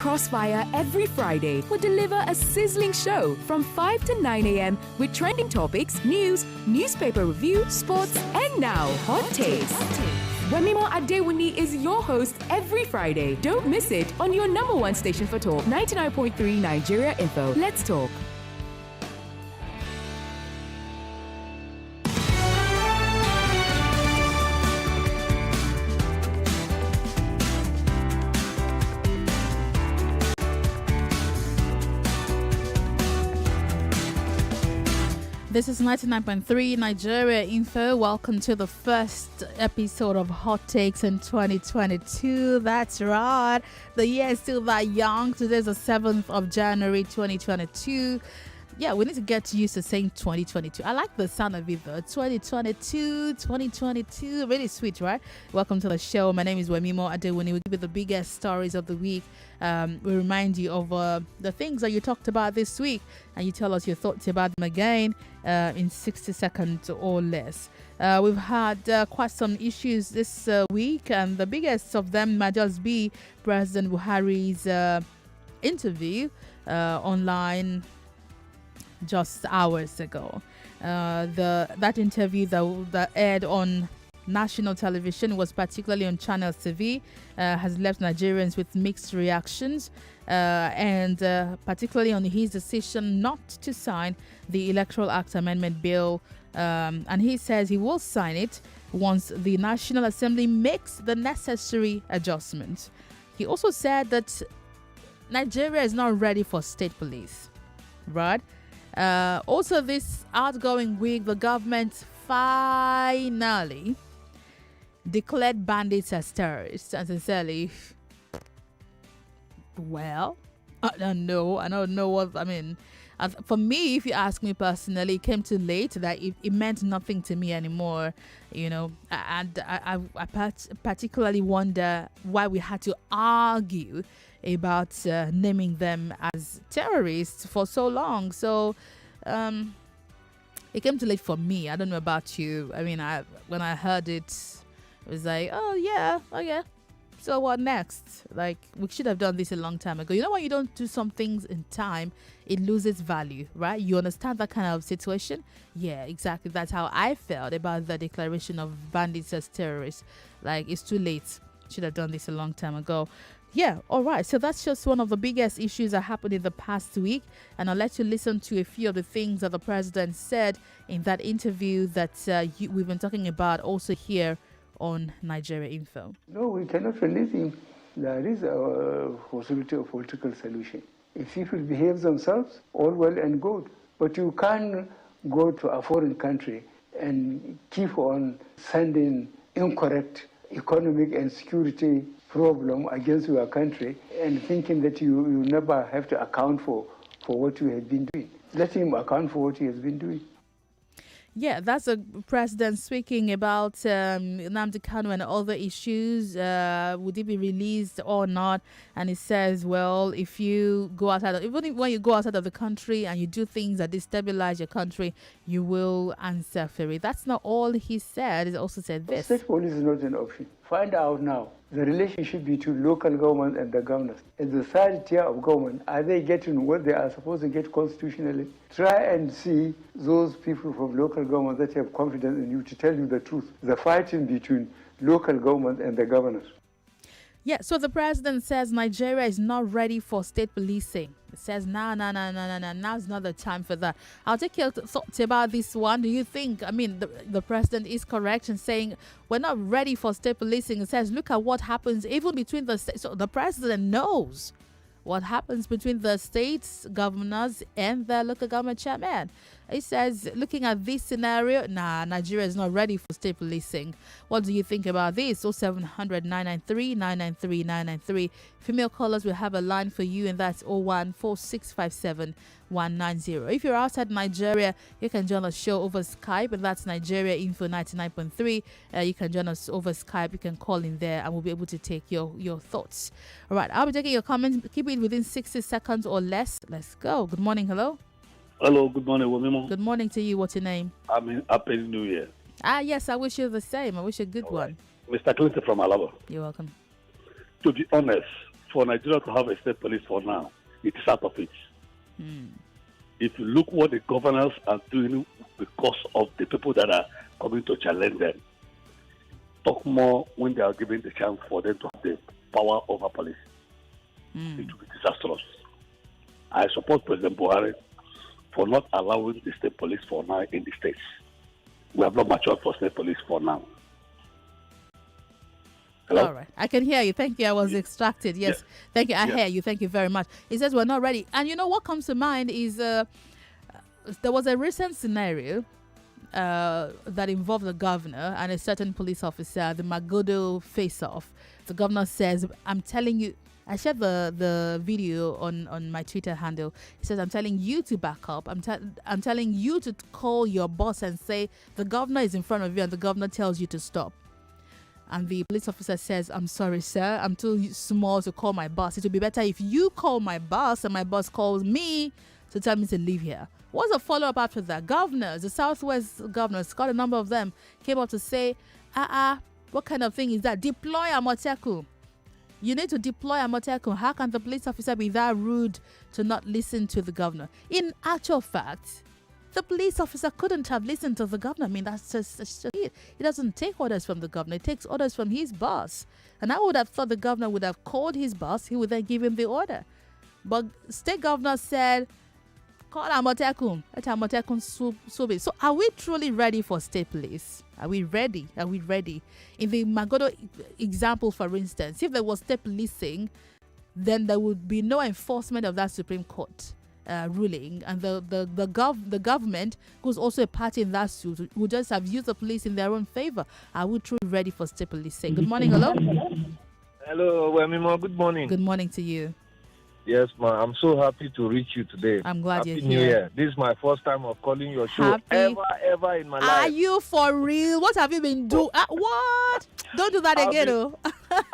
Crossfire every Friday will deliver a sizzling show from 5 to 9 a.m. with trending topics, news, newspaper review, sports, and now, hot takes. Wemimo Adewuni is your host every Friday. Don't miss it on your number one station for talk, 99.3 Nigeria Info. Let's talk. This is 99.3 Nigeria Info. Welcome to the first episode of Hot Takes in 2022. That's right. The year is still that young. Today's the 7th of January 2022. Yeah, we need to get used to saying 2022. I like the sound of it though. 2022. Really sweet, right? Welcome to the show. My name is Wemimo Adewuni. We give you the biggest stories of the week. We remind you of the things that you talked about this week, and you tell us your thoughts about them again in 60 seconds or less. We've had quite some issues this week, and the biggest of them might just be President Buhari's interview online just hours ago. That interview that aired on national television was particularly on Channel TV, has left Nigerians with mixed reactions, and particularly on his decision not to sign the Electoral Act Amendment Bill, and he says he will sign it once the National Assembly makes the necessary adjustments. He also said that Nigeria is not ready for state police, right? Also this outgoing week, the government finally declared bandits as terrorists. And sincerely, well, I don't know what I mean. For me, if you ask me personally, it came too late. That it meant nothing to me anymore, you know. And I particularly wonder why we had to argue about naming them as terrorists for so long. So it came too late for me. I don't know about you. I mean, when I heard it, it was like, oh yeah. So what next? Like, we should have done this a long time ago. You know, when you don't do some things in time, it loses value, right? You understand that kind of situation? Yeah, exactly. That's how I felt about the declaration of bandits as terrorists. Like, it's too late. Should have done this a long time ago. Yeah, all right. So that's just one of the biggest issues that happened in the past week. And I'll let you listen to a few of the things that the president said in that interview that we've been talking about also here on Nigeria Info. No, we cannot release him. There is a possibility of political solution. If people behave themselves, all well and good. But you can't go to a foreign country and keep on sending incorrect economic and security problem against your country and thinking that you never have to account for what you have been doing. Let him account for what he has been doing. Yeah, that's the president speaking about Nnamdi Kanu and other issues. Would it be released or not? And he says, well, if you go outside, even when you go outside of the country and you do things that destabilize your country, you will answer for it. That's not all he said. He also said this. State police is not an option. Find out now the relationship between local government and the governors. At the third tier of government, are they getting what they are supposed to get constitutionally? Try and see those people from local government that have confidence in you to tell you the truth. The fighting between local government and the governors. Yeah, so the president says Nigeria is not ready for state policing. It says, no, now's not the time for that. I'll take your thoughts about this one. Do you think, the president is correct in saying we're not ready for state policing? It says, look at what happens even between the states. So the president knows what happens between the states, governors, and the local government chairman. He says, looking at this scenario, Nigeria is not ready for state policing. What do you think about this? 0700 993 993 993. Female callers will have a line for you, and that's 014657 190. If you're outside Nigeria, you can join the show over Skype, and that's Nigeria Info 99.3. You can join us over Skype. You can call in there, and we'll be able to take your thoughts. All right, I'll be taking your comments. Keep it within 60 seconds or less. Let's go. Good morning. Hello. Hello, good morning, Wemimo. Good morning to you. What's your name? Happy New Year. Yes, I wish you the same. I wish you a good one. Mr. Clinton from Alaba. You're welcome. To be honest, for Nigeria to have a state police for now. It is out of it. If you look what the governors are doing because of the people that are coming to challenge them, talk more when they are given the chance for them to have the power over police. It will be disastrous. I support President Buhari for not allowing the state police for now in the states. We have not matured for state police for now. Hello? All right. I can hear you. Thank you. I was extracted. Yes. Yeah. Thank you. I Yeah. hear you. Thank you very much. He says we're not ready. And you know what comes to mind is there was a recent scenario that involved the governor and a certain police officer, the Magodo face-off. The governor says, I'm telling you, I shared the video on my Twitter handle. He says, I'm telling you to back up. I'm telling you to call your boss and say, the governor is in front of you, and the governor tells you to stop. And the police officer says, I'm sorry, sir. I'm too small to call my boss. It would be better if you call my boss and my boss calls me to tell me to leave here. What's the follow-up after that? Governors, the Southwest governors, got a number of them, came up to say, what kind of thing is that? Deploy Amoteku. You need to deploy Amoteku. How can the police officer be that rude to not listen to the governor? In actual fact, the police officer couldn't have listened to the governor. I mean, that's just it. He doesn't take orders from the governor. He takes orders from his boss. And I would have thought the governor would have called his boss. He would then give him the order. But state governor said, call Amotekun. Let Amotekun sue it. So are we truly ready for state police? Are we ready? Are we ready? In the Magodo example, for instance, if there was state policing, then there would be no enforcement of that Supreme Court ruling, and the government, who's also a party in that suit, would just have used the police in their own favor. Are we truly ready for state policing? Good morning. Hello. Hello, Wemimo. Good morning. Good morning to you. Yes, ma. I'm so happy to reach you today. I'm glad Happy you're New here. Year. This is my first time of calling your show ever in my life. Are you for real? What have you been doing? What? Don't do that again, oh.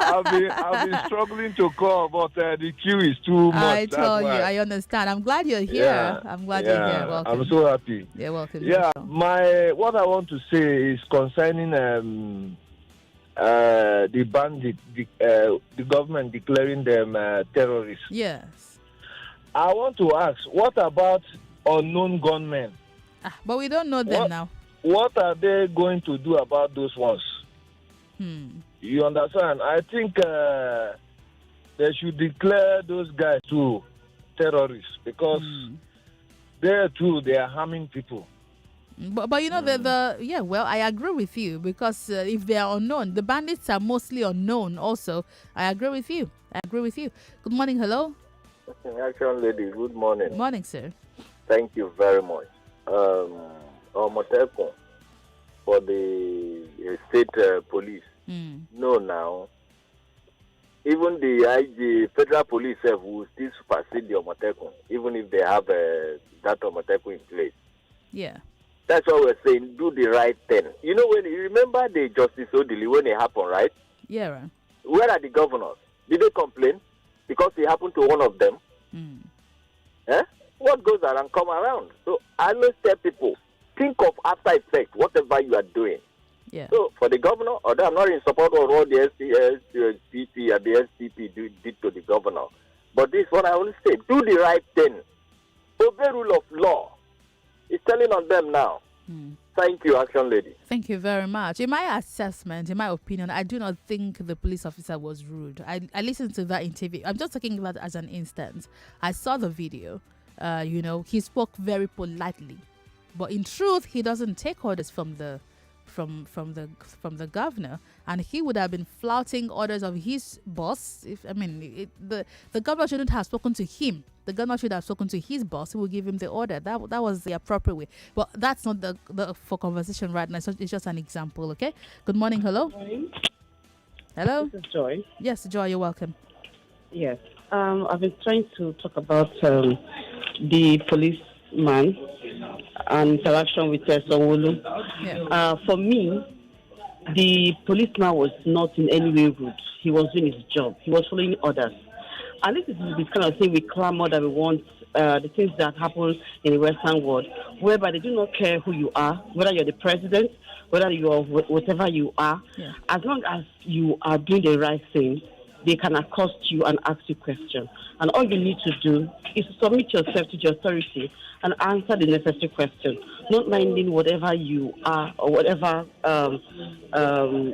I've been struggling to call, but the queue is too much. I told you, I understand. I'm glad you're here. Yeah, I'm glad you're here. Welcome. I'm so happy. You're welcome. Yeah, what I want to say is concerning the bandit, the government declaring them terrorists. Yes. I want to ask, what about unknown gunmen? But we don't know them now. What are they going to do about those ones? You understand? I think they should declare those guys too terrorists, because they are harming people. But you know, I agree with you, because if they are unknown, the bandits are mostly unknown also. I agree with you. Good morning. Hello. Action lady, good morning. Morning, sir. Thank you very much. Omotekun for the state police. No, now. Even the federal police will still supersede the Omotekun, even if they have that Omotekun in place. Yeah. That's what we're saying. Do the right thing. You know, when you remember the Justice Odili when it happened, right? Yeah. Right. Where are the governors? Did they complain because it happened to one of them? What goes around come around. So I always tell people, think of after effect, whatever you are doing. Yeah. So for the governor, although I'm not in support of what the SPP and the SPP did to the governor, but this one I will say, do the right thing. Obey rule of law. It's telling on them now. Thank you, Action Lady. Thank you very much. In my assessment, in my opinion, I do not think the police officer was rude. I listened to that interview. I'm just taking that as an instance. I saw the video. He spoke very politely, but in truth, he doesn't take orders from the governor, and he would have been flouting orders of his boss. The governor shouldn't have spoken to him. The governor should have spoken to his boss, who will give him the order. That was the appropriate way. But that's not the for conversation right now. So it's just an example. Okay. Good morning. Hello. Good morning. Hello. This is Joy. Yes, Joy. You're welcome. Yes. I've been trying to talk about the policeman and interaction with Sonwolu. Yeah. For me, the policeman was not in any way rude. He was doing his job. He was following orders. And this is this kind of thing we clamor that we want, the things that happen in the Western world, whereby they do not care who you are, whether you're the president, whether you are whatever you are. Yeah. As long as you are doing the right thing, they can accost you and ask you questions. And all you need to do is to submit yourself to the authority and answer the necessary questions, not minding whatever you are or whatever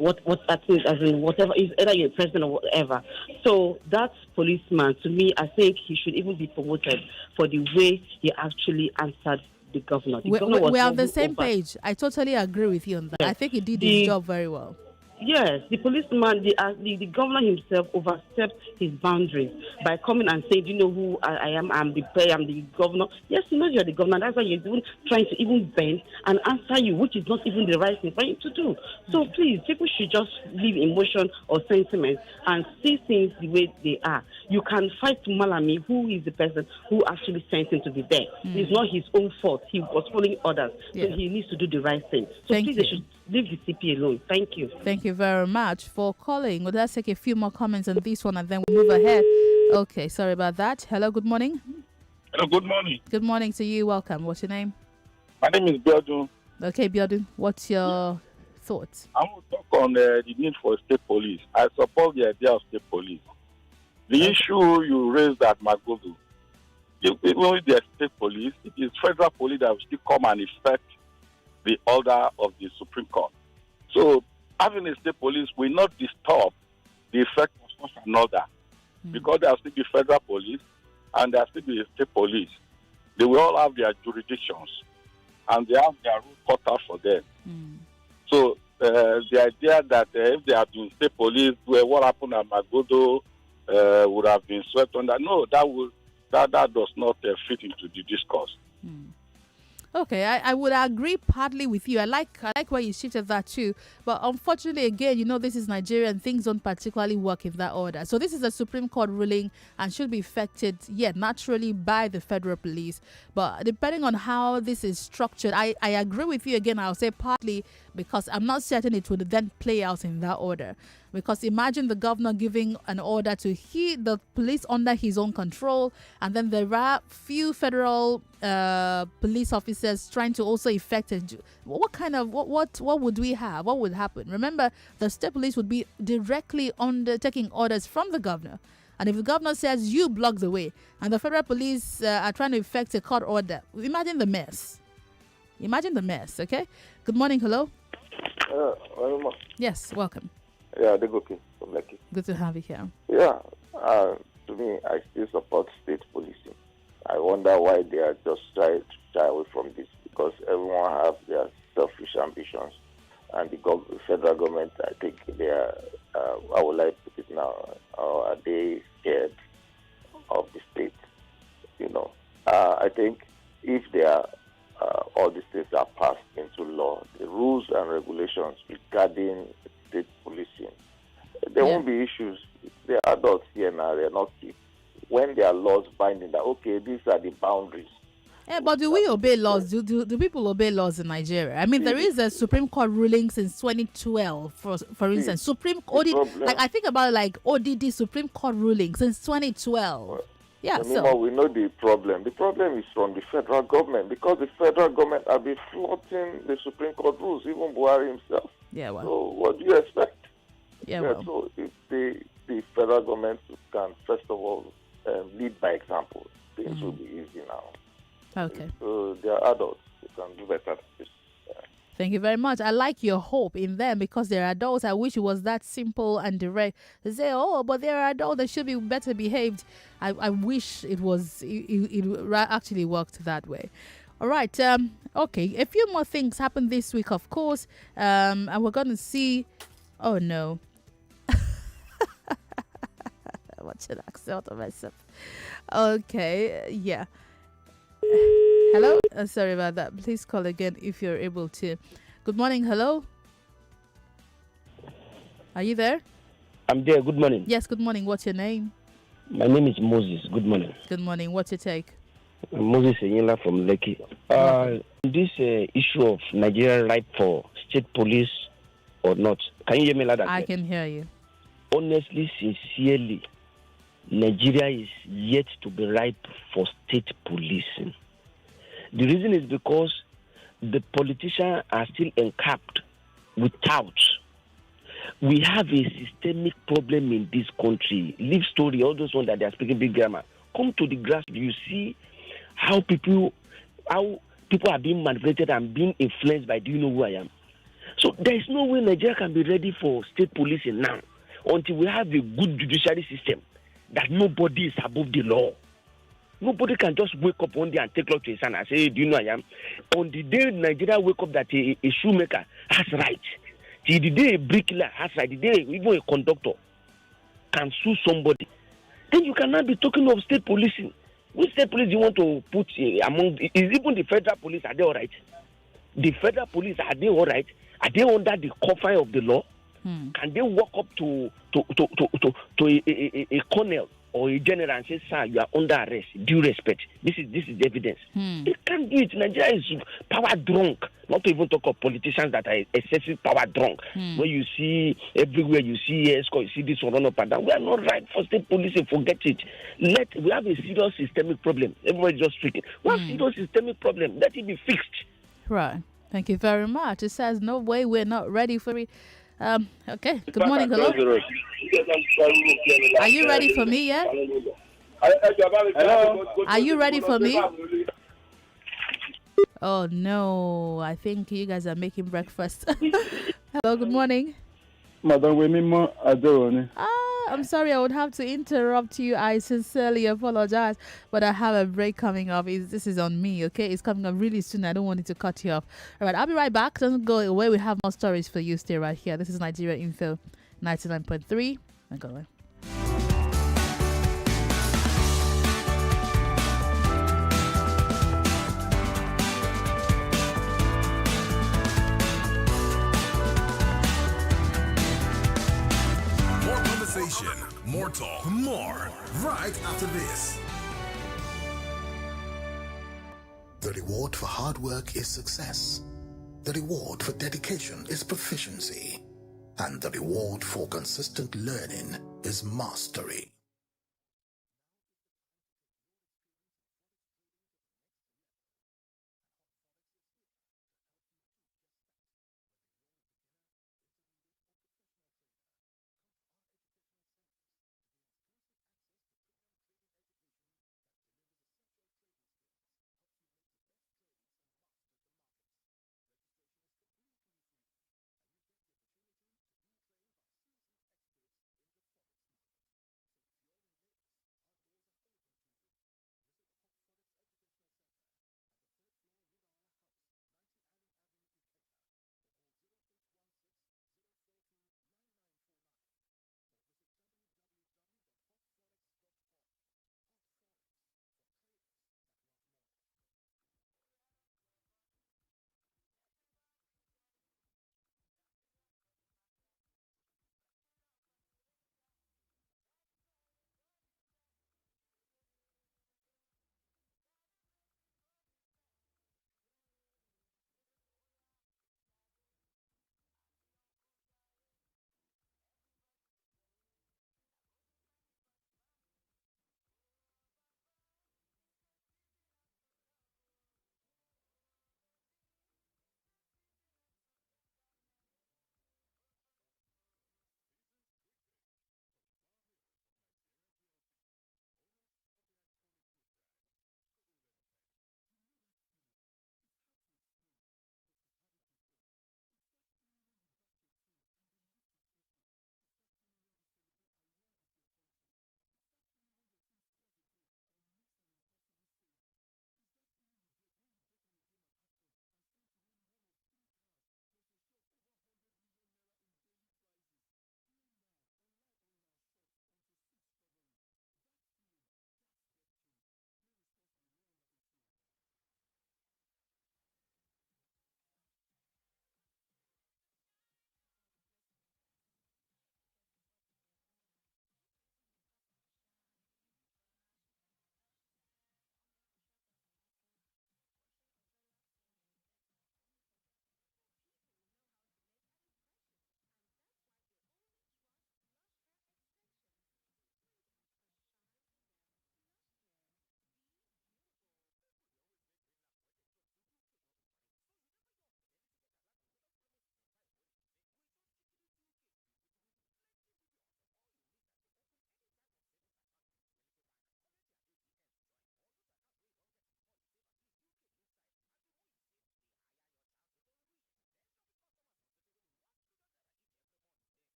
what that is, as in whatever is, either you're president or whatever. So that policeman, to me, I think he should even be promoted for the way he actually answered the governor. We're on the same page. I totally agree with you on that. Yes. I think he did his job very well. Yes, the policeman, the governor himself overstepped his boundaries by coming and saying, "Do you know who I am? I'm the governor." Yes, you know you're the governor. That's why you're even trying to even bend and answer you, which is not even the right thing for you to do. So please, people should just leave emotion or sentiment and see things the way they are. You can fight Malami, who is the person who actually sent him to be there. It's not his own fault. He was following orders, so he needs to do the right thing. So please, they should leave the CP alone. Thank you. Thank you very much for calling. Well, let's take a few more comments on this one and then we'll move ahead. Okay, sorry about that. Hello, good morning. Hello, good morning. Good morning to you. Welcome. What's your name? My name is Biodun. Okay, Biodun, what's your thoughts? I want to talk on the need for state police. I support the idea of state police. The issue you raised at Magogo, even with the state police, it is federal police that will still come and effect the order of the Supreme Court. So having a state police will not disturb the effect of such an order because there will still be federal police and there will still be state police. They will all have their jurisdictions and they have their rule cut out for them. So the idea that if they have been state police, what happened at Magodo would have been swept under. No, that does not fit into the discourse. Okay, I would agree partly with you. I like why you shifted that too. But unfortunately, again, you know, this is Nigeria and things don't particularly work in that order. So this is a Supreme Court ruling and should be effected, naturally by the federal police. But depending on how this is structured, I agree with you again. I'll say partly because I'm not certain it would then play out in that order. Because imagine the governor giving an order to the police under his own control, and then there are few federal police officers trying to also effect it. What would we have? What would happen? Remember, the state police would be directly taking orders from the governor. And if the governor says you block the way, and the federal police are trying to effect a court order, imagine the mess. Imagine the mess, okay? Good morning, hello? Yes, welcome. Yeah, they go from Lekki. Good to have you here. Yeah, to me, I still support state policing. I wonder why they are just trying to shy away from this, because everyone has their selfish ambitions. And the federal government, I think they are, how will I put it now, are they scared of the state? You know, I think if they are, all the states are passed into law, the rules and regulations regarding state policing, there won't be issues. They are adults here now, they are not kids. When there are laws binding that, okay, these are the boundaries. Yeah, but do we obey laws? Do people obey laws in Nigeria? I mean, there is a Supreme Court ruling since 2012, for instance. Supreme Court, I think about ODD Supreme Court ruling since 2012. Yeah, so we know the problem. The problem is from the federal government, because the federal government have been flouting the Supreme Court rules, even Buhari himself. Yeah, well. So what do you expect? Yeah, well. So if the federal government can, first of all, lead by example, things will be easy now. Okay. So they are adults. They can do better. Thank you very much. I like your hope in them because they're adults. I wish it was that simple and direct. They say, but they're adults. They should be better behaved. I wish it actually worked that way. All right. Okay. A few more things happened this week, of course. And we're going to see. Oh, no. What should I accept of myself? Okay. Yeah. Hello? Sorry about that. Please call again if you're able to. Good morning. Hello? Are you there? I'm there. Good morning. Yes, good morning. What's your name? My name is Moses. Good morning. Good morning. What's your take? I'm Moses Enyela from Lekki. This issue of Nigeria right for state police or not. Can you hear me loud and clear? I can hear you. Honestly, sincerely, Nigeria is yet to be ripe for state policing. The reason is because the politicians are still encapped with touts. We have a systemic problem in this country. Live story, all those ones that they are speaking big grammar. Come to the grass, you see how people are being manipulated and being influenced by do you know who I am? So there is no way Nigeria can be ready for state policing now until we have a good judiciary system that nobody is above the law. Nobody can just wake up one day and take law to his hand and say, do you know I am? On the day Nigeria wake up that a shoemaker has right, till the day a bricklayer has right, the day even a conductor can sue somebody, then you cannot be talking of state policing. Which state police do you want to put among? Is even the federal police, are they all right? The federal police, are they all right? Are they under the confine of the law? Can they walk up to a colonel or a general and say, sir, you are under arrest, due respect? This is the evidence. They can't do it. Nigeria is power drunk. Not to even talk of politicians that are excessive power drunk. When you see everywhere, you see escort, you see this one run up and down. We are not right for state policing. Forget it. We have a serious systemic problem. Everybody just speaking. We have a serious systemic problem. Let it be fixed. Right. Thank you very much. It says, no way, we're not ready for it. Okay. Good morning. Hello. Are you ready for me yet? Hello. Are you ready for me? Oh, no. I think you guys are making breakfast. Hello. Good morning. Madam Wemimo Adewuni. I'm sorry, I would have to interrupt you. I sincerely apologize, but I have a break coming up. This is on me, okay? It's coming up really soon. I don't want it to cut you off. All right, I'll be right back. Doesn't go away. We have more stories for you. Stay right here. This is Nigeria Info 99.3. And go away. More talk, more right after this. The reward for hard work is success. The reward for dedication is proficiency. And the reward for consistent learning is mastery.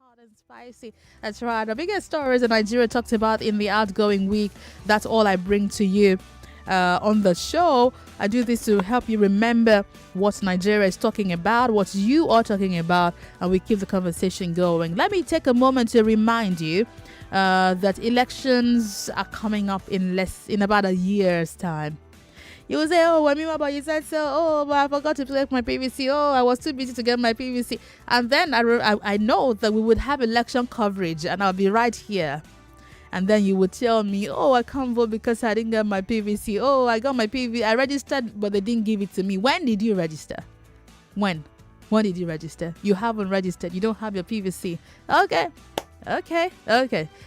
Hot and spicy. That's right. The biggest stories that Nigeria talked about in the outgoing week. That's all I bring to you on the show. I do this to help you remember what Nigeria is talking about, what you are talking about, and we keep the conversation going. Let me take a moment to remind you that elections are coming up in about a year's time. You will say, oh, Wemimo, but you said so. Oh, but I forgot to collect my PVC. Oh, I was too busy to get my PVC. And then I know that we would have election coverage and I'll be right here. And then you would tell me, oh, I can't vote because I didn't get my PVC. Oh, I got my PVC. I registered, but they didn't give it to me. When did you register? When did you register? You haven't registered. You don't have your PVC. Okay.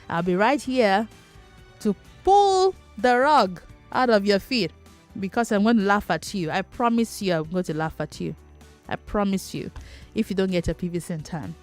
I'll be right here to pull the rug out of your feet. Because I'm going to laugh at you. I promise you I'm going to laugh at you. I promise you. If you don't get your PVC in time.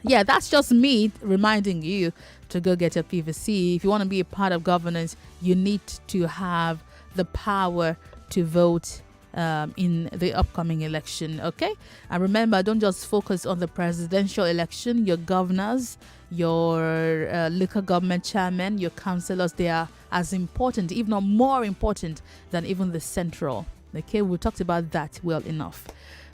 Yeah, that's just me reminding you to go get your PVC. If you want to be a part of governance, you need to have the power to vote in the upcoming election. Okay? And remember, don't just focus on the presidential election. Your governors, your local government chairmen, your councillors, they are as important, if not more important than even the central. Okay, we talked about that well enough.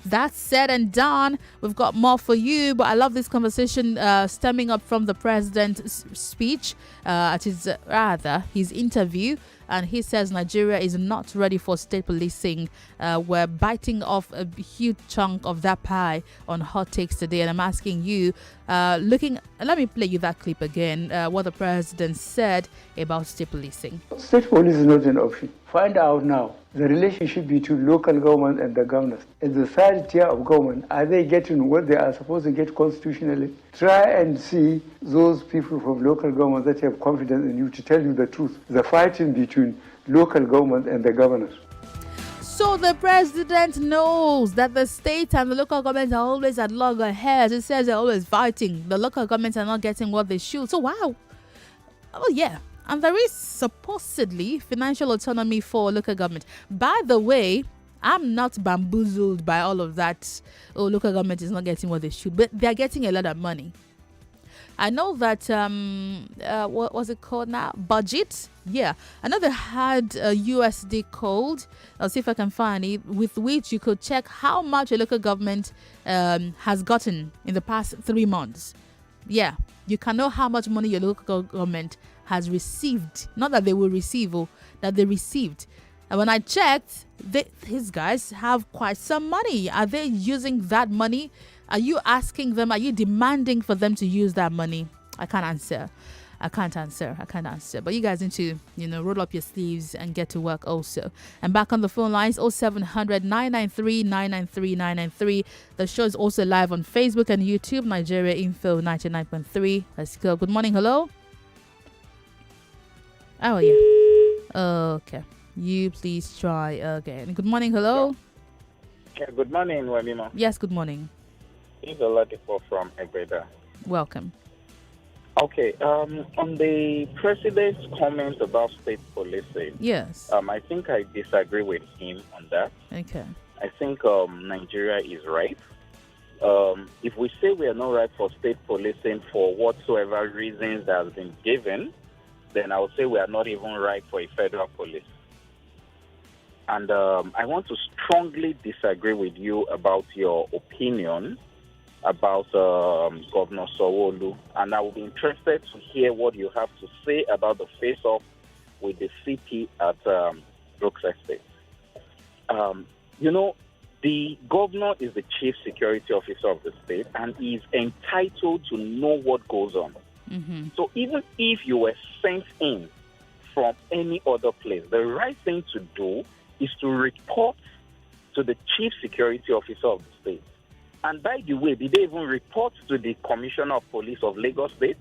That said and done, we've got more for you, but I love this conversation stemming up from the president's speech, his interview, and he says Nigeria is not ready for state policing. We're biting off a huge chunk of that pie on Hot Takes today, and I'm asking you, let me play you that clip again, what the president said about state policing. State police is not an option. Find out now the relationship between local government and the governors. In the third tier of government, are they getting what they are supposed to get constitutionally? Try and see those people from local government that have confidence in you to tell you the truth. The fighting between local government and the governors. So the president knows that the state and the local governments are always at loggerheads. It says they're always fighting. The local governments are not getting what they should. So wow. Oh yeah. And there is supposedly financial autonomy for local government. By the way, I'm not bamboozled by all of that. Oh, local government is not getting what they should, but they're getting a lot of money. I know that, what was it called now? Budget? Yeah. I know they had a USD code. I'll see if I can find it, with which you could check how much a local government has gotten in the past 3 months. Yeah. You can know how much money your local government has received. Not that they will receive, that they received. And when I checked, these guys have quite some money. Are they using that money? Are you asking them? Are you demanding for them to use that money? I can't answer. But you guys need to, roll up your sleeves and get to work also. And back on the phone lines, 0700 993 993 993. The show is also live on Facebook and YouTube, Nigeria Info 99.3. Let's go. Good morning. Hello. Oh, yeah. Okay. You please try again. Good morning. Hello. Yeah, good morning, Wemimo. Yes, good morning. It's Oladipo from Egbeda. Welcome. Okay, on the president's comment about state policing, yes, I think I disagree with him on that. Okay. I think Nigeria is right. If we say we are not right for state policing for whatsoever reasons that has been given, then I would say we are not even right for a federal police. And I want to strongly disagree with you about your opinion about Governor Sanwo-Olu, and I will be interested to hear what you have to say about the face-off with the CP at Brooks Estate. The governor is the chief security officer of the state, and he is entitled to know what goes on. Mm-hmm. So even if you were sent in from any other place, the right thing to do is to report to the chief security officer of the state. And by the way, did they even report to the Commissioner of Police of Lagos State?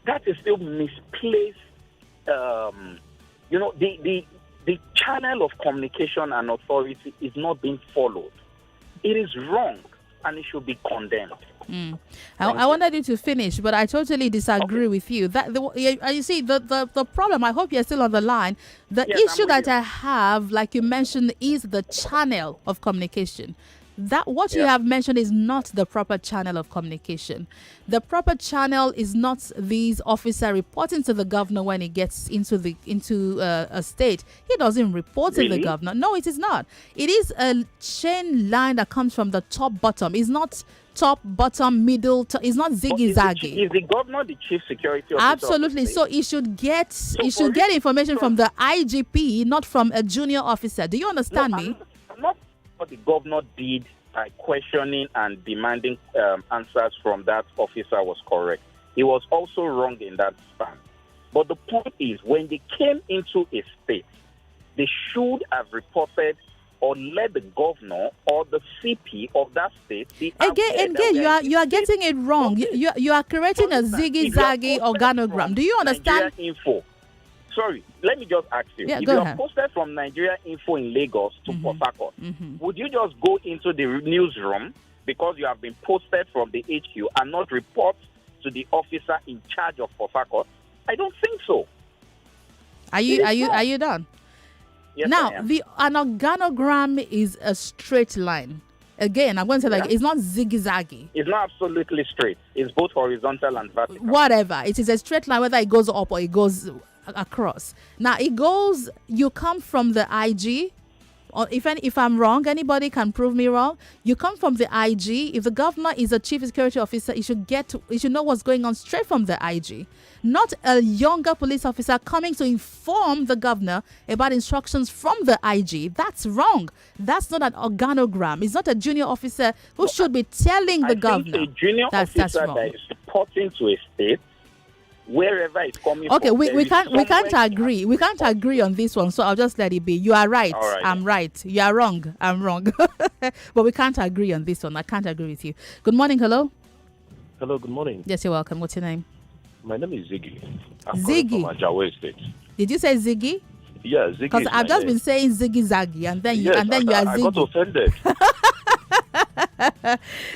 That is still misplaced. The channel of communication and authority is not being followed. It is wrong, and it should be condemned. I wanted you to finish, but I totally disagree with you. You see, the problem, I hope you're still on the line. The issue that I have, like you mentioned, is the channel of communication. That what you have mentioned is not the proper channel of communication. The proper channel is not these officer reporting to the governor when he gets into a state. He doesn't report to the governor. No, it is not. It is a chain line that comes from the top bottom. It's not top, bottom, middle. It's not ziggy-zaggy. Is the governor the chief security officer? Absolutely. So he should get information from the IGP, not from a junior officer. Do you understand me? I'm not what the governor did by questioning and demanding answers from that officer was correct. He was also wrong in that span. But the point is, when they came into a state, they should have reported or let the governor or the CP of that state be again you are getting it wrong. You are creating a ziggy-zaggy organogram. Do you understand? Nigeria Info. Sorry, let me just ask you. Yeah, if go you ahead. are posted from Nigeria Info in Lagos to Port Harcourt, would you just go into the newsroom because you have been posted from the HQ and not report to the officer in charge of Port Harcourt? I don't think so. Are you done? Yes, now, an organogram is a straight line. Again, I'm going to say it's not ziggy-zaggy. It's not absolutely straight. It's both horizontal and vertical. Whatever. It is a straight line, whether it goes up or it goes across. Now, you come from the IG, or if I'm wrong, anybody can prove me wrong. You come from the IG. If the governor is a chief security officer, you should know what's going on straight from the IG. Not a younger police officer coming to inform the governor about instructions from the IG. That's wrong. That's not an organogram. It's not a junior officer who should be telling the governor. A junior officer that is reporting to a state, wherever it's coming from. Okay, we can't agree. We can't agree on this one, so I'll just let it be. You are right. I'm right. You are wrong. I'm wrong. But we can't agree on this one. I can't agree with you. Good morning. Hello. Hello. Good morning. Yes, you're welcome. What's your name? My name is Ziggy. Ziggy. From Ajawa State. Did you say Ziggy? Yeah, Ziggy. Because I've just been saying Ziggy-zaggy, and then you are Ziggy. I got offended.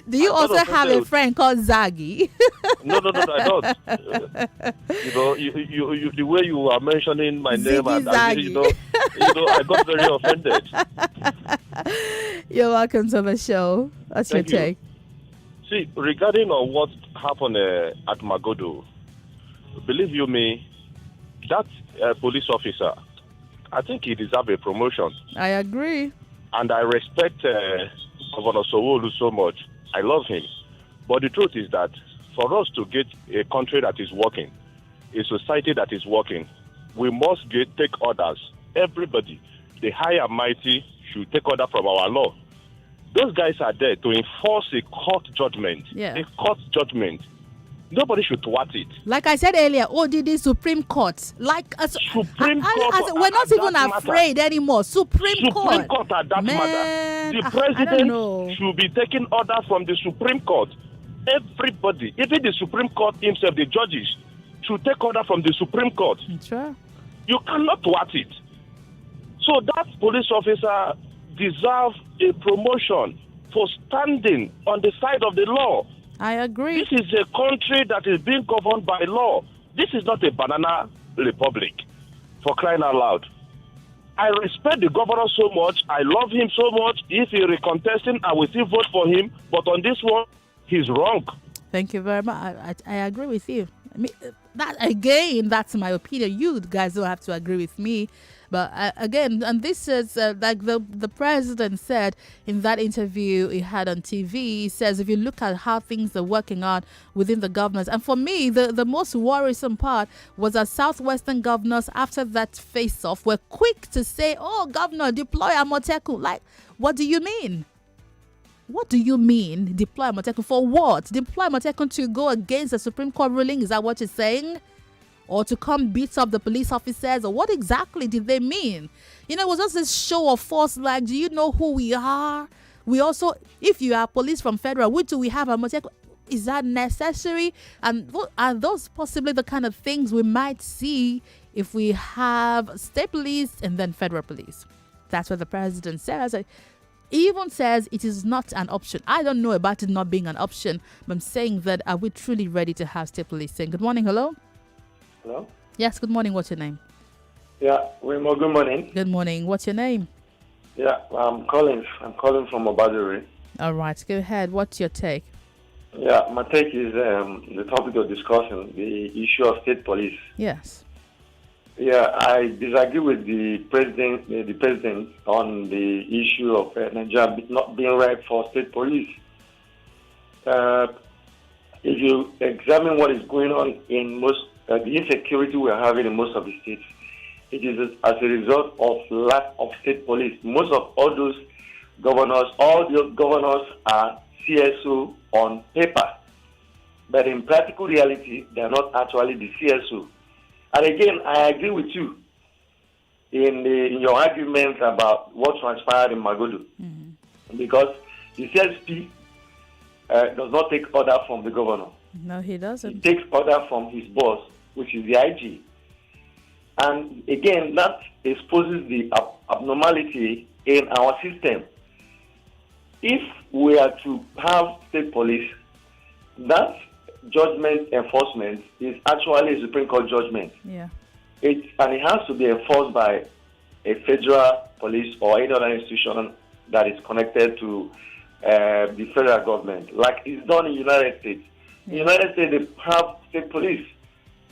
Do you also have a friend called Zaggy? No, I don't. You the way you are mentioning my name, and I got very offended. You're welcome to the show. That's your take. See, regarding on what happened at Magodo, believe you me, that police officer, I think he deserves a promotion. I agree. And I respect Governor Sowolu so much. I love him. But the truth is that for us to get a country that is working, a society that is working, we must take orders. Everybody, the high and mighty, should take order from our law. Those guys are there to enforce a court judgment. Yeah. A court judgment. Nobody should thwart it. Like I said earlier, ODD Supreme Court. Supreme Court. We're not even afraid anymore. Supreme Court. Supreme Court at that matter. The president should be taking order from the Supreme Court. Everybody, even the Supreme Court himself, the judges, should take order from the Supreme Court. Sure. You cannot thwart it. So that police officer deserves a promotion for standing on the side of the law. I agree. This is a country that is being governed by law. This is not a banana republic, for crying out loud. I respect the governor so much. I love him so much. If he recontesting, I will still vote for him. But on this one, he's wrong. Thank you very much. I agree with you. I mean, that's my opinion. You guys don't have to agree with me. But again, and this is like the president said in that interview he had on TV, he says, if you look at how things are working out within the governors, and for me, the most worrisome part was that Southwestern governors, after that face-off, were quick to say, oh, governor, deploy Amotekun. Like, what do you mean? What do you mean, deploy Amotekun? For what? Deploy Amotekun to go against the Supreme Court ruling? Is that what you're saying? Or to come beat up the police officers? Or what exactly did they mean? You know, it was just this show of force. Like, do you know who we are? We also, if you are police from federal, what do we have? Is that necessary? And are those possibly the kind of things we might see if we have state police and then federal police? That's what the president says. He even says it is not an option. I don't know about it not being an option, but I'm saying that are we truly ready to have state policing? Good morning. Hello? Hello? Yes, good morning. What's your name? Yeah, Wemimo, good morning. Good morning. What's your name? Yeah, I'm calling from Obaduri. All right, go ahead. What's your take? Yeah, my take is the topic of discussion, the issue of state police. Yes. Yeah, I disagree with the president on the issue of Nigeria not being right for state police. If you examine what is going on in most the insecurity we are having in most of the states, it is as a result of lack of state police. Most of all those governors are CSO on paper, but in practical reality, they are not actually the CSO. And again, I agree with you in your argument about what transpired in Magodo, because the CSP does not take order from the governor. No, he doesn't. He takes order from his boss, which is the IG. And again, that exposes the abnormality in our system. If we are to have state police, that judgment enforcement is actually a Supreme Court judgment. Yeah. And it has to be enforced by a federal police or any other institution that is connected to the federal government, like it's done in the United States. In the United States, they have state police,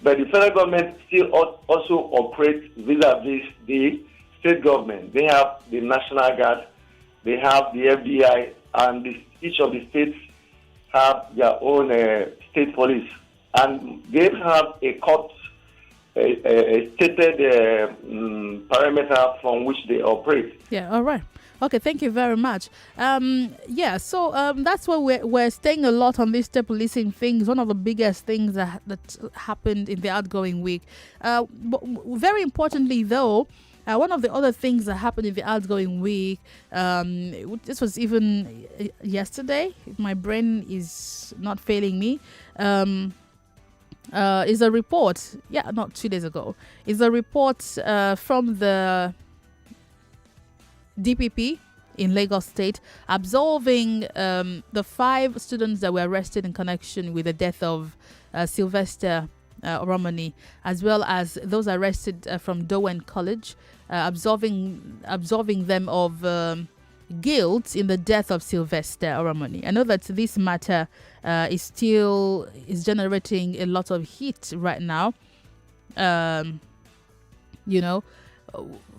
but the federal government still also operates vis-a-vis the state government. They have the National Guard, they have the FBI, and each of the states have their own state police, and they have a court, a stated parameter from which they operate. Yeah, all right. Okay, thank you very much. So that's why we're staying a lot on this state policing thing. It's one of the biggest things that happened in the outgoing week. But very importantly, though, one of the other things that happened in the outgoing week, this was even yesterday, if my brain is not failing me, is a report, not 2 days ago, is a report from the DPP in Lagos State absolving the 5 students that were arrested in connection with the death of Sylvester Romani, as well as those arrested from Dowen College, absolving them of guilt in the death of Sylvester Romani. I know that this matter is generating a lot of heat right now.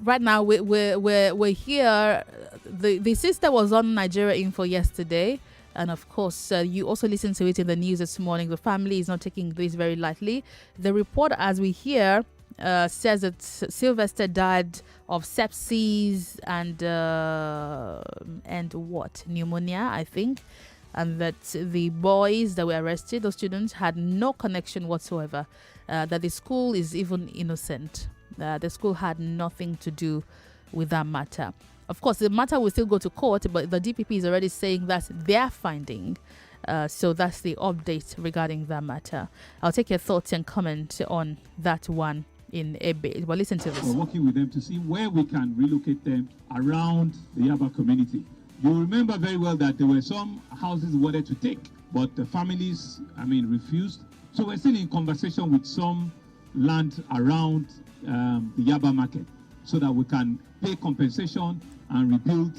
Right now we're here. The sister was on Nigeria Info yesterday, and of course you also listened to it in the news this morning. The family is not taking this very lightly. The report, as we hear, says that Sylvester died of sepsis and pneumonia, I think, and that the boys that were arrested, those students, had no connection whatsoever. That the school is even innocent. The school had nothing to do with that matter. Of course, the matter will still go to court, but the DPP is already saying that's their finding. So that's the update regarding that matter. I'll take your thoughts and comments on that one in a bit. Well, listen to this. We're working with them to see where we can relocate them around the Yaba community. You remember very well that there were some houses we wanted to take, but the families, refused. So we're still in conversation with some land around the Yaba market so that we can pay compensation and rebuild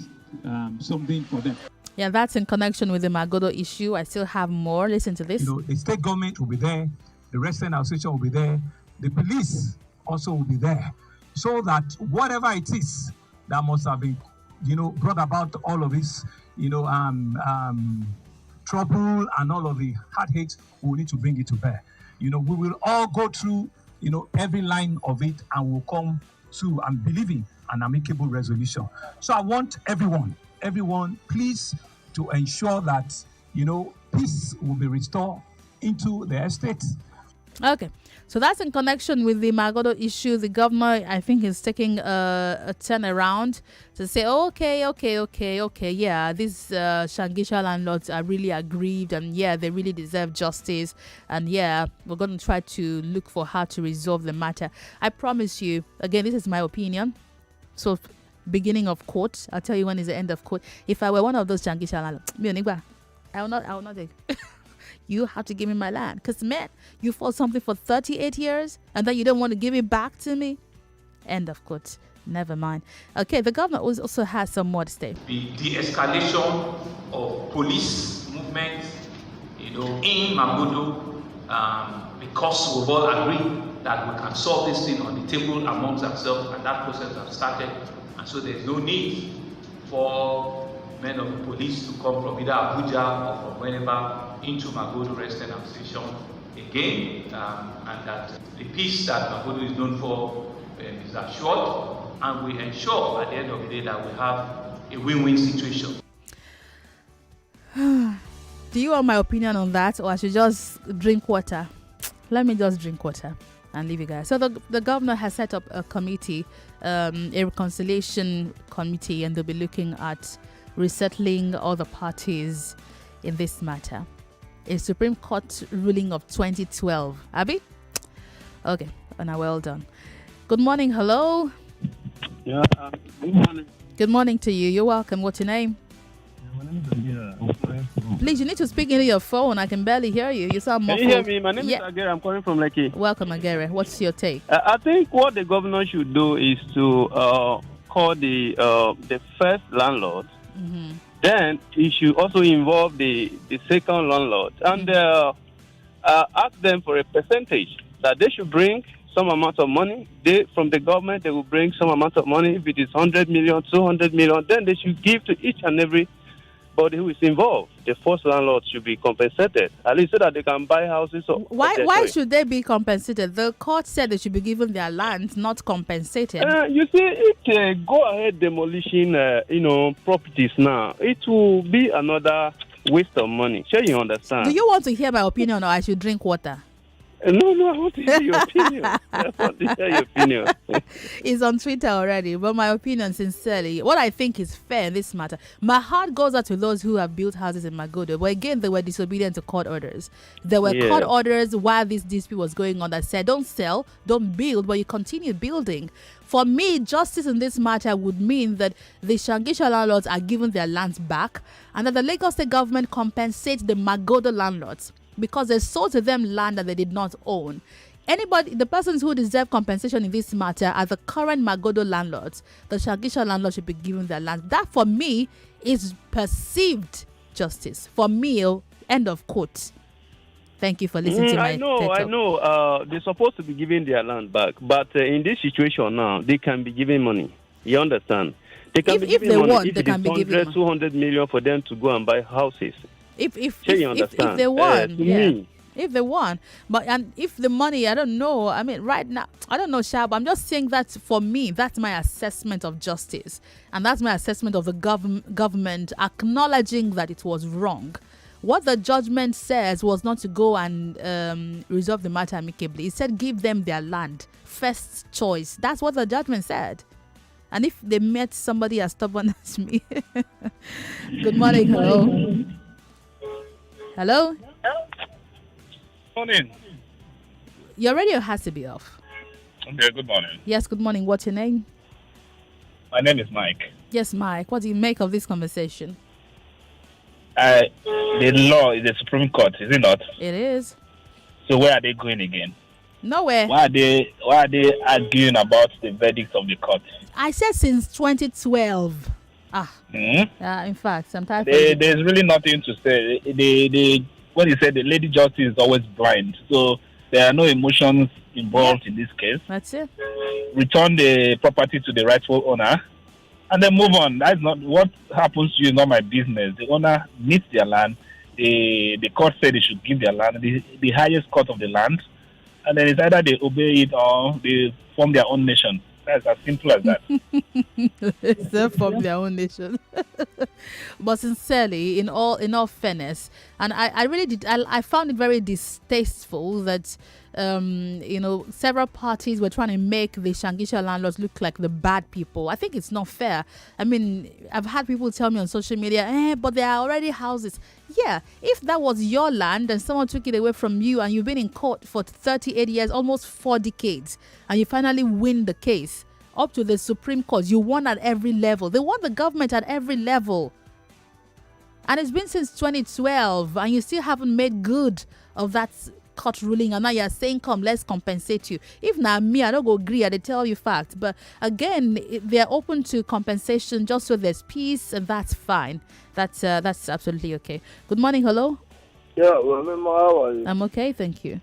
something for them. Yeah, that's in connection with the Magodo issue. I still have more. Listen to this. The state government will be there, the resident association will be there, the police also will be there, so that whatever it is that must have been, brought about all of this, trouble and all of the heartaches, we need to bring it to bear. We will all go through, every line of it, and we'll come to, I'm believing, an amicable resolution. So I want everyone, please, to ensure that, peace will be restored into the estate. Okay, so that's in connection with the Magodo issue. The governor, I think, is taking a turn around to say, okay, yeah, these Shangisha landlords are really aggrieved, and yeah, they really deserve justice, and yeah, we're going to try to look for how to resolve the matter. I promise you, again, this is my opinion. So, beginning of court, I'll tell you when is the end of court. If I were one of those Shangisha landlords, I will not take. You have to give me my land, because man, you fought something for 38 years and then you don't want to give it back to me. End of quote. Never mind. Okay, the governor also has some more to say. The de-escalation of police movement, in Magodo, because we've all agreed that we can solve this thing on the table amongst ourselves, and that process has started. And so there's no need for men of the police to come from either Abuja or from wherever into Magodo Rest and Station again, and that the peace that Magodo is known for is assured, and we ensure at the end of the day that we have a win-win situation. Do you want my opinion on that, or I should just drink water? Let me just drink water and leave you guys. So the governor has set up a committee, a reconciliation committee, and they'll be looking at resettling all the parties in this matter. A Supreme Court ruling of 2012. Abby? Okay, and well done. Good morning. Hello. Yeah, good morning. Good morning to you. You're welcome. What's your name? My name is Agira. Please, you need to speak into your phone. I can barely hear you. You sound muffled. Can you hear me? My name is Agira. I'm calling from Lekki. Welcome, Agira. What's your take? I think what the governor should do is to call the first landlord. Mm-hmm. Then he should also involve the second landlord and ask them for a percentage that they should bring some amount of money. From the government, they will bring some amount of money. If it is 100 million, 200 million, then they should give to each and every body who is involved. The first landlord should be compensated, at least so that they can buy houses. Why should they be compensated? The court said they should be given their land, not compensated. You see, if go ahead demolishing, properties now, it will be another waste of money. Sure, you understand? Do you want to hear my opinion, or I should drink water? No, I want to hear your opinion. I want to hear your opinion. It's on Twitter already, but my opinion, sincerely, what I think is fair in this matter. My heart goes out to those who have built houses in Magodo, but again, they were disobedient to court orders. There were court orders while this dispute was going on that said, don't sell, don't build, but you continue building. For me, justice in this matter would mean that the Shangisha landlords are given their lands back, and that the Lagos State government compensates the Magodo landlords, because they sold to them land that they did not own. The persons who deserve compensation in this matter are the current Magodo landlords. The Shangisha landlords should be given their land. That, for me, is perceived justice. For me, end of quote. Thank you for listening to my I know. They're supposed to be giving their land back. But in this situation now, they can be giving money. You understand? They can be giving money. Want, if they it can is be giving 200 million for them to go and buy houses. If they won, if they won, and if the money, I don't know. I mean, right now, I don't know, Shab. I'm just saying that for me, that's my assessment of justice, and that's my assessment of the government acknowledging that it was wrong. What the judgment says was not to go and resolve the matter amicably. It said give them their land, first choice. That's what the judgment said. And if they met somebody as stubborn as me, good morning, hello. Hello? Morning. Your radio has to be off. Okay, good morning. Yes, good morning. What's your name? My name is Mike. Yes, Mike. What do you make of this conversation? The law is the Supreme Court, is it not? It is. So where are they going again? Nowhere. Why are they arguing about the verdict of the court? I said since 2012. In fact, sometimes there's really nothing to say. What you said, the lady justice is always blind, so there are no emotions involved in this case. That's it. Return the property to the rightful owner, and then move on. That's not what happens to you. Is not my business. The owner needs their land. The court said they should give their land, the highest court of the land, and then it's either they obey it or they form their own nation. That's as simple as that. They're from their own nation. But sincerely, in all fairness, and I really did, I found it very distasteful that several parties were trying to make the Shangisha landlords look like the bad people. I think it's not fair. I mean, I've had people tell me on social media, but there are already houses. Yeah, if that was your land and someone took it away from you and you've been in court for 38 years, almost 4 decades, and you finally win the case up to the Supreme Court, you won at every level. They won the government at every level. And it's been since 2012, and you still haven't made good of that court ruling, and now you're saying, come, let's compensate you. If not me, I don't go agree, I tell you fact. But again, they're open to compensation just so there's peace, and that's fine. That's absolutely okay. Good morning, hello. Yeah, Wemimo, how are you? I'm okay, thank you.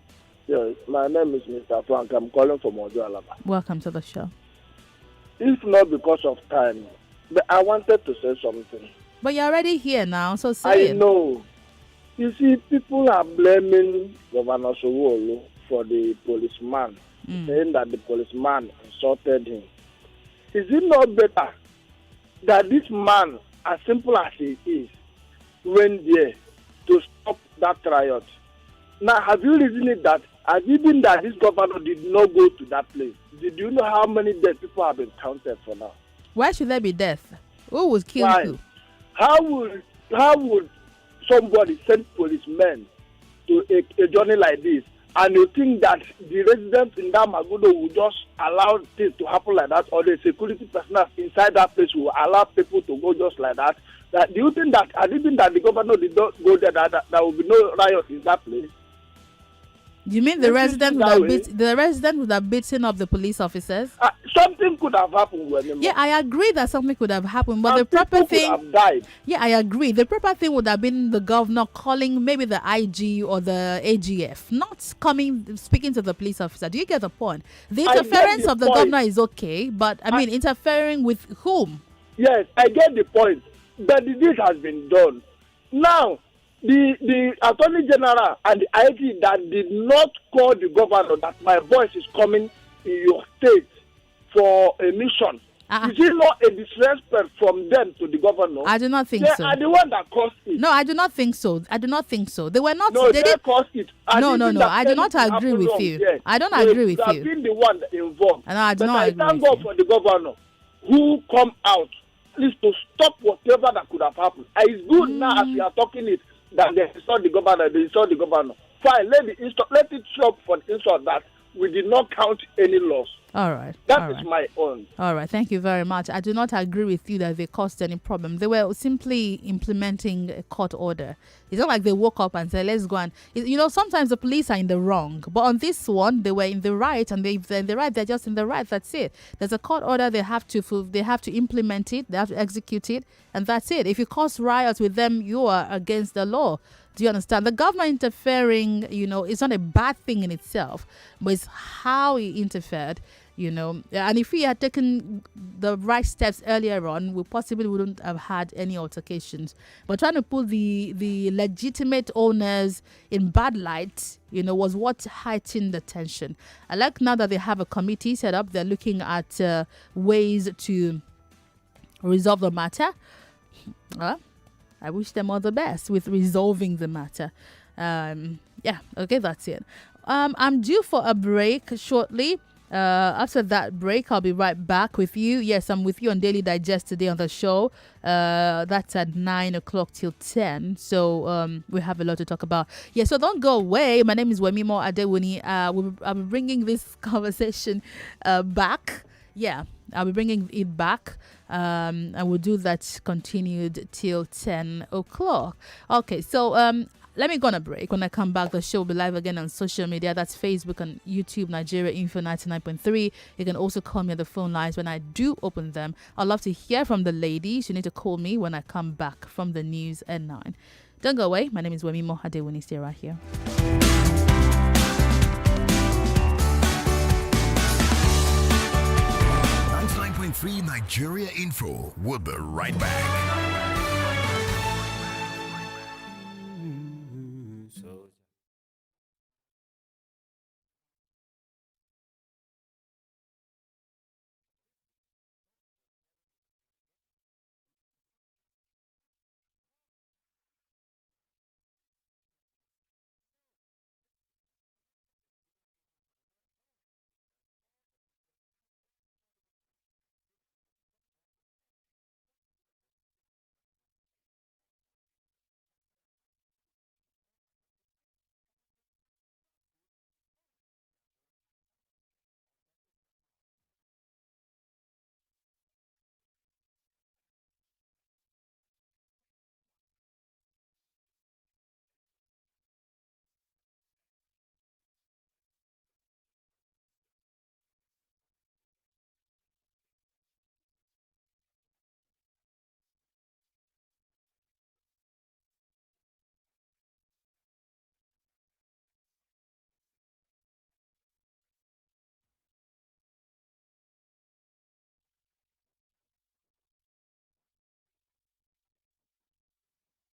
Yes, my name is Mr. Frank. I'm calling from Ojo Alaba. Welcome to the show. If not because of time, but I wanted to say something. But you're already here now, so say I know. You see, people are blaming Governor Sowolu for the policeman, saying that the policeman insulted him. Is it not better that this man, as simple as he is, went there to stop that riot? Now, have you reasoned that, has it been that this governor did not go to that place? Did you know how many dead people have been counted for now? Why should there be death? Who was killed? Why? Who? How would somebody send policemen to a journey like this, and you think that the residents in that Magodo will just allow things to happen like that, or the security personnel inside that place will allow people to go just like that? Do you think that, had it been that the governor did not go there, that there will be no riot in that place? You mean the resident would have beaten up the police officers? Something could have happened. Yeah, I agree that something could have happened, but the proper thing could have died. Yeah, I agree. The proper thing would have been the governor calling maybe the IG or the AGF, not speaking to the police officer. Do you get the point? The interference of the governor is okay, but I mean, interfering with whom? Yes, I get the point. But the deed has been done. Now, the Attorney General and the IG that did not call the governor that my voice is coming in your state for a mission. Is it not a disrespect from them to the governor? I do not think so. They are the one that caused it. No, I do not think so. I do not think so. They were not. No, they caused it. No. I do not agree with you. Yes. I don't agree with you. They have been the one involved. No, I do not agree. I thank God for the governor who come out, please, to stop whatever that could have happened. And it's good now as we are talking it that they saw the governor. Fine, let it stop for the insult that we did not count any loss. All right. That is my own. All right. Thank you very much. I do not agree with you that they caused any problem. They were simply implementing a court order. It's not like they woke up and said, let's go and... sometimes the police are in the wrong. But on this one, they were in the right. And if they're in the right, they're just in the right. That's it. There's a court order. They have to implement it. They have to execute it. And that's it. If you cause riots with them, you are against the law. Do you understand? The government interfering, it's not a bad thing in itself, but it's how he interfered, And if he had taken the right steps earlier on, we possibly wouldn't have had any altercations. But trying to put the legitimate owners in bad light, was what heightened the tension. I like now that they have a committee set up, they're looking at ways to resolve the matter. I wish them all the best with resolving the matter. Okay, that's it. I'm due for a break shortly. After that break, I'll be right back with you. Yes, I'm with you on Daily Digest today on the show. That's at 9 o'clock till 10. So we have a lot to talk about. Yeah, so don't go away. My name is Wemimo Adewuni. I'll be bringing this conversation back. Yeah, I'll be bringing it back. And we'll do that continued till 10 o'clock. Okay, so let me go on a break. When I come back, the show will be live again on social media. That's Facebook and YouTube, Nigeria Info 99.3. You can also call me on the phone lines when I do open them. I'd love to hear from the ladies. You need to call me when I come back from the news at 9. Don't go away. My name is Wemimo Adewuni. Stay right here. 99.3 Nigeria Info. We'll be right back.